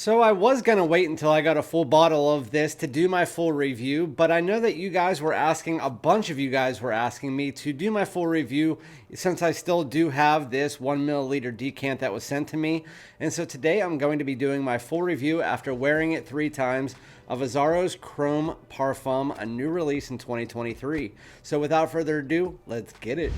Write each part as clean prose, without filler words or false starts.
So I was going to wait until I got a full bottle of this to do my full review, but I know that you guys were asking, a bunch of you guys were asking me to do my full review since I still do have this 1 milliliter decant that was sent to me. And so today I'm going to be doing my full review after wearing it 3 times of Azzaro's Chrome Parfum, a new release in 2023. So without further ado, let's get it.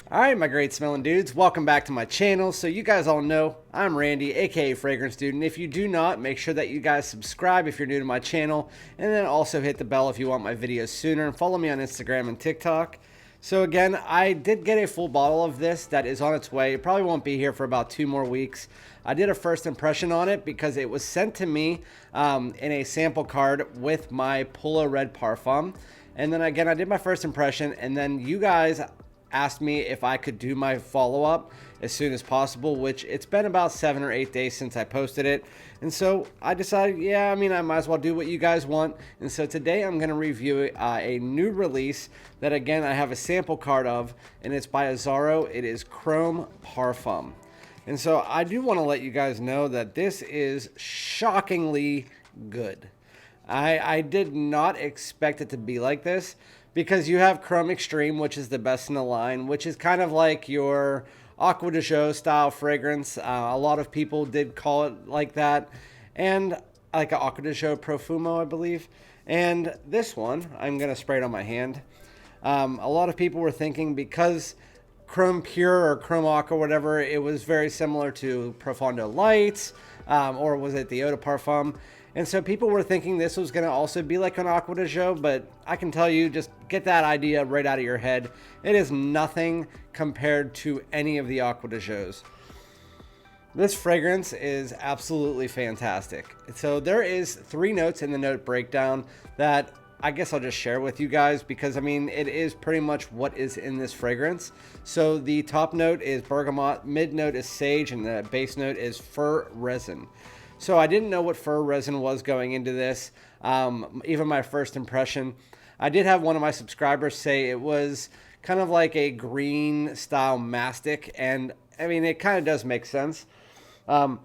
Alright, my great smelling dudes, welcome back to my channel. So you guys all know I'm Randy, aka FragranceDoud, and if you do not, make sure that you guys subscribe if you're new to my channel, and then also hit the bell if you want my videos sooner, and follow me on Instagram and TikTok. So again, I did get a full bottle of this that is on its way. It probably won't be here for about 2 more weeks. I did a first impression on it because it was sent to me in a sample card with my Polo Red Parfum. And then again, I did my first impression, and then you guys asked me if I could do my follow-up as soon as possible, which it's been about 7 or 8 days since I posted it. And so I decided, I might as well do what you guys want. And so today I'm going to review a new release that, again, I have a sample card of, and it's by Azzaro. It is Chrome Parfum. And so I do want to let you guys know that this is shockingly good. I did not expect it to be like this, because you have Chrome Extreme, which is the best in the line, which is kind of like your Acqua de Joe style fragrance. A lot of people did call it like that, and like an Acqua de Joe Profumo, I believe. And this one, I'm going to spray it on my hand. A lot of people were thinking because Chrome Pure or Chrome Aqua, whatever, it was very similar to Profondo Lights, or was it the Eau de Parfum? And so people were thinking this was going to also be like an Acqua de Joe, but I can tell you, just get that idea right out of your head. It is nothing compared to any of the Acqua de Joes. This fragrance is absolutely fantastic. So there is 3 notes in the note breakdown that I guess I'll just share with you guys, because I mean, it is pretty much what is in this fragrance. So the top note is bergamot, mid note is sage, and the base note is fir resin. So I didn't know what fir resin was going into this, even my first impression. I did have one of my subscribers say it was kind of like a green style mastic, and I mean, it kind of does make sense. In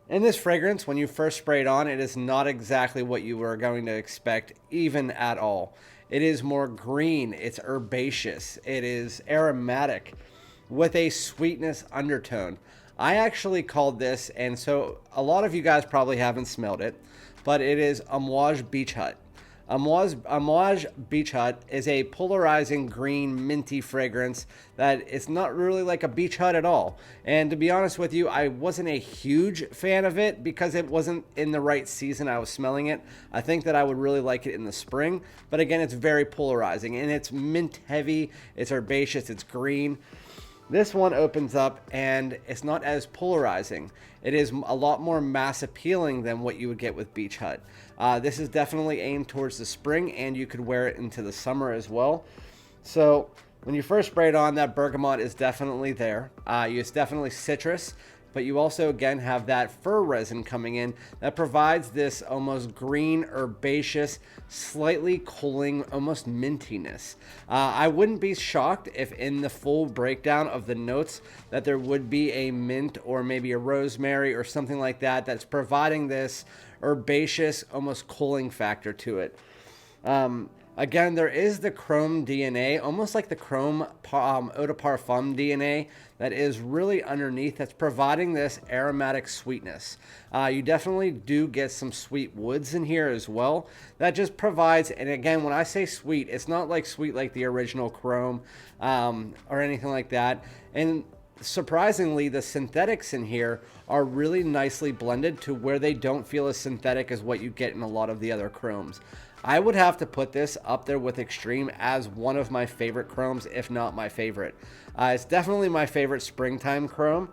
this fragrance, when you first spray it on, it is not exactly what you were going to expect, even at all. It is more green, it's herbaceous, it is aromatic with a sweetness undertone. I actually called this, and so a lot of you guys probably haven't smelled it, but it is Amouage Beach Hut. Amouage Beach Hut is a polarizing green minty fragrance that is not really like a beach hut at all. And to be honest with you, I wasn't a huge fan of it because it wasn't in the right season I was smelling it. I think that I would really like it in the spring, but again, it's very polarizing, and it's mint heavy, it's herbaceous, it's green. This one opens up and it's not as polarizing. It is a lot more mass appealing than what you would get with Beach Hut. This is definitely aimed towards the spring, and you could wear it into the summer as well. So when you first spray it on, that bergamot is definitely there. It's definitely citrus, but you also again have that fir resin coming in that provides this almost green, herbaceous, slightly cooling, almost mintiness. I wouldn't be shocked if in the full breakdown of the notes that there would be a mint or maybe a rosemary or something like that that's providing this herbaceous, almost cooling factor to it. Again, there is the chrome DNA, almost like the chrome Eau de Parfum DNA that is really underneath, that's providing this aromatic sweetness. You definitely do get some sweet woods in here as well. That just provides, and again, when I say sweet, it's not like sweet like the original chrome or anything like that. And surprisingly, the synthetics in here are really nicely blended to where they don't feel as synthetic as what you get in a lot of the other chromes. I would have to put this up there with Extreme as one of my favorite chromes, if not my favorite. It's definitely my favorite springtime chrome.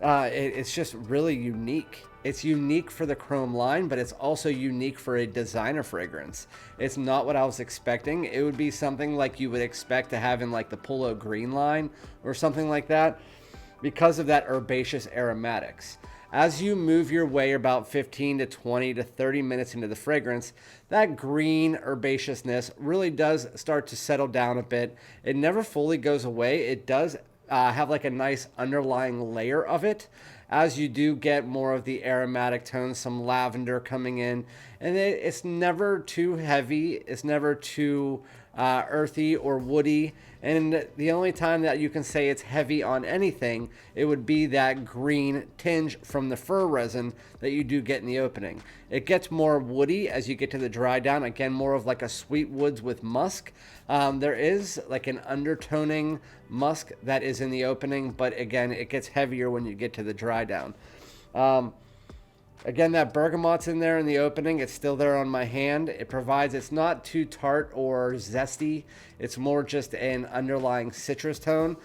It's just really unique. It's unique for the chrome line, but it's also unique for a designer fragrance. It's not what I was expecting. It would be something like you would expect to have in like the Polo Green line or something like that, because of that herbaceous aromatics. As you move your way about 15 to 20 to 30 minutes into the fragrance, that green herbaceousness really does start to settle down a bit. It never fully goes away. It does have like a nice underlying layer of it as you do get more of the aromatic tones, some lavender coming in, and it's never too heavy. It's never too earthy or woody. And the only time that you can say it's heavy on anything, it would be that green tinge from the fir resin that you do get in the opening. It gets more woody as you get to the dry down. Again, more of like a sweet woods with musk. There is like an undertoning musk that is in the opening, but again, it gets heavier when you get to the dry down. Again, that bergamot's in there in the opening. It's still there on my hand. It provides, it's not too tart or zesty. It's more just an underlying citrus tone.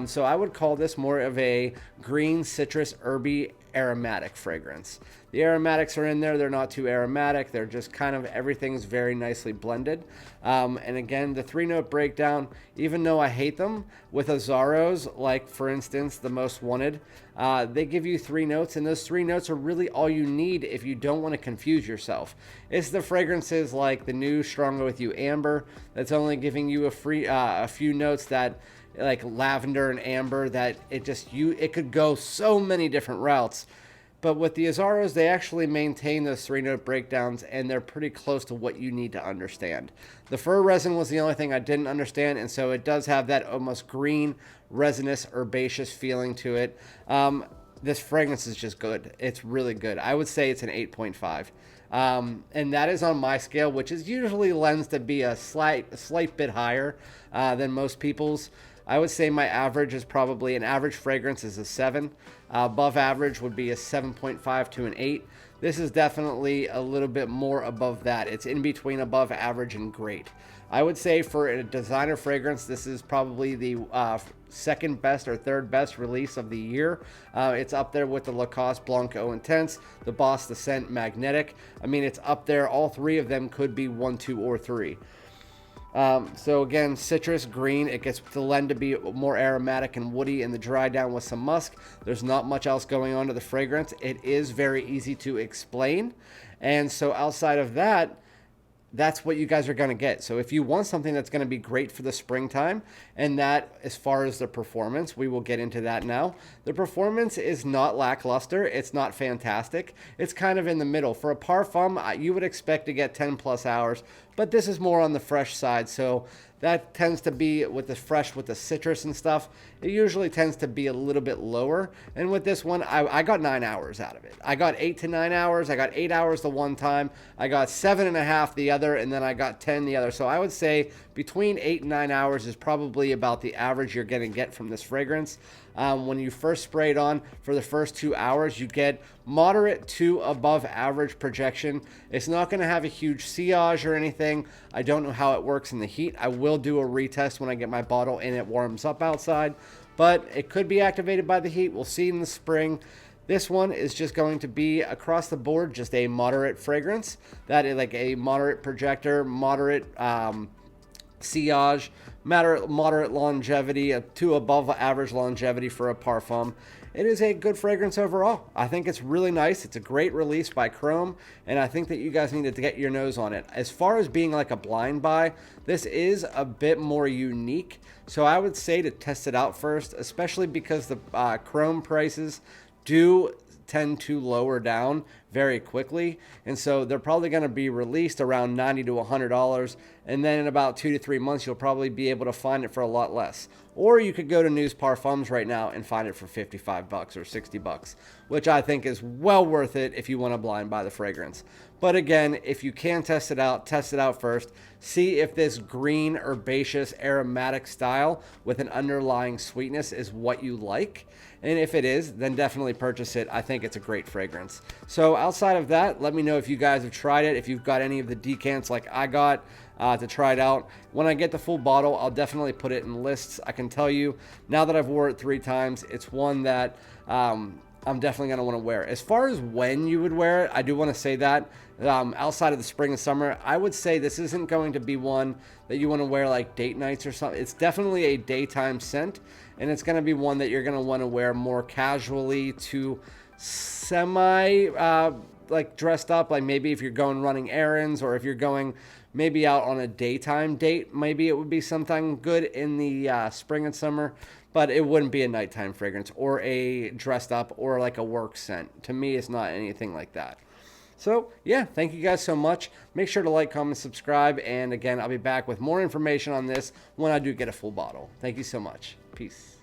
So I would call this more of a green, citrus, herby, aromatic fragrance. The aromatics are in there. They're not too aromatic. They're just kind of, everything's very nicely blended. And again, the 3-note breakdown, even though I hate them, with Azzaros, like for instance, the Most Wanted, they give you 3 notes, and those 3 notes are really all you need if you don't want to confuse yourself. It's the fragrances like the new Stronger With You Amber that's only giving you a few notes that, like lavender and amber, that it could go so many different routes. But with the Azzaros, they actually maintain those 3-note breakdowns, and they're pretty close to what you need to understand. The fir resin was the only thing I didn't understand, and so it does have that almost green, resinous, herbaceous feeling to it. This fragrance is just good. It's really good. I would say it's an 8.5. And that is on my scale, which is usually lends to be a slight bit higher than most people's. I would say my average is probably, an average fragrance is a 7. Above average would be a 7.5 to an 8. This is definitely a little bit more above that. It's in between above average and great. I would say for a designer fragrance, this is probably the second best or third best release of the year. It's up there with the Lacoste Blanc Eau Intense, the Boss The Scent Magnetic. I mean, it's up there. All 3 of them could be 1, 2, or 3. So again, citrus, green, it gets to lend to be more aromatic and woody in the dry down with some musk. There's not much else going on to the fragrance. It is very easy to explain. And so outside of that, that's what you guys are going to get. So if you want something that's going to be great for the springtime, and that as far as the performance, we will get into that now. The performance is not lackluster. It's not fantastic. It's kind of in the middle. For a parfum, you would expect to get 10 plus hours, but this is more on the fresh side. So that tends to be with the fresh, with the citrus and stuff. It usually tends to be a little bit lower. And with this one, I got 9 hours out of it. I got 8 to 9 hours. I got 8 hours the one time. I got 7.5 the other, and then I got 10 the other. So I would say between 8 and 9 hours is probably about the average you're going to get from this fragrance. When you first spray it on for the first 2 hours, you get moderate to above average projection. It's not going to have a huge sillage or anything. I don't know how it works in the heat. I will do a retest when I get my bottle and it warms up outside, but it could be activated by the heat. We'll see in the spring. This one is just going to be across the board, just a moderate fragrance. That is like a moderate projector, moderate sillage, moderate longevity, to above average longevity for a parfum. It is a good fragrance overall. I think it's really nice. It's a great release by Chrome, and I think that you guys need to get your nose on it. As far as being like a blind buy, this is a bit more unique. So I would say to test it out first, especially because the Chrome prices do tend to lower down very quickly, and so they're probably going to be released around $90 to $100, and then in about 2 to 3 months you'll probably be able to find it for a lot less. Or you could go to News Parfums right now and find it for $55 or $60, which I think is well worth it if you want to blind buy the fragrance. But again, if you can test it out first. See if this green, herbaceous, aromatic style with an underlying sweetness is what you like. And if it is, then definitely purchase it. I think it's a great fragrance. So outside of that, let me know if you guys have tried it, if you've got any of the decants like I got to try it out. When I get the full bottle, I'll definitely put it in lists. I can tell you, now that I've wore it 3 times, it's one that I'm definitely going to want to wear. As far as when you would wear it, I do want to say that outside of the spring and summer, I would say this isn't going to be one that you want to wear like date nights or something. It's definitely a daytime scent, and it's going to be one that you're going to want to wear more casually to semi like dressed up, like maybe if you're going running errands, or if you're going maybe out on a daytime date, maybe it would be something good in the spring and summer, but it wouldn't be a nighttime fragrance or a dressed up or like a work scent. To me, it's not anything like that. So yeah, thank you guys so much. Make sure to like, comment, subscribe, and again, I'll be back with more information on this when I do get a full bottle. Thank you so much. Peace.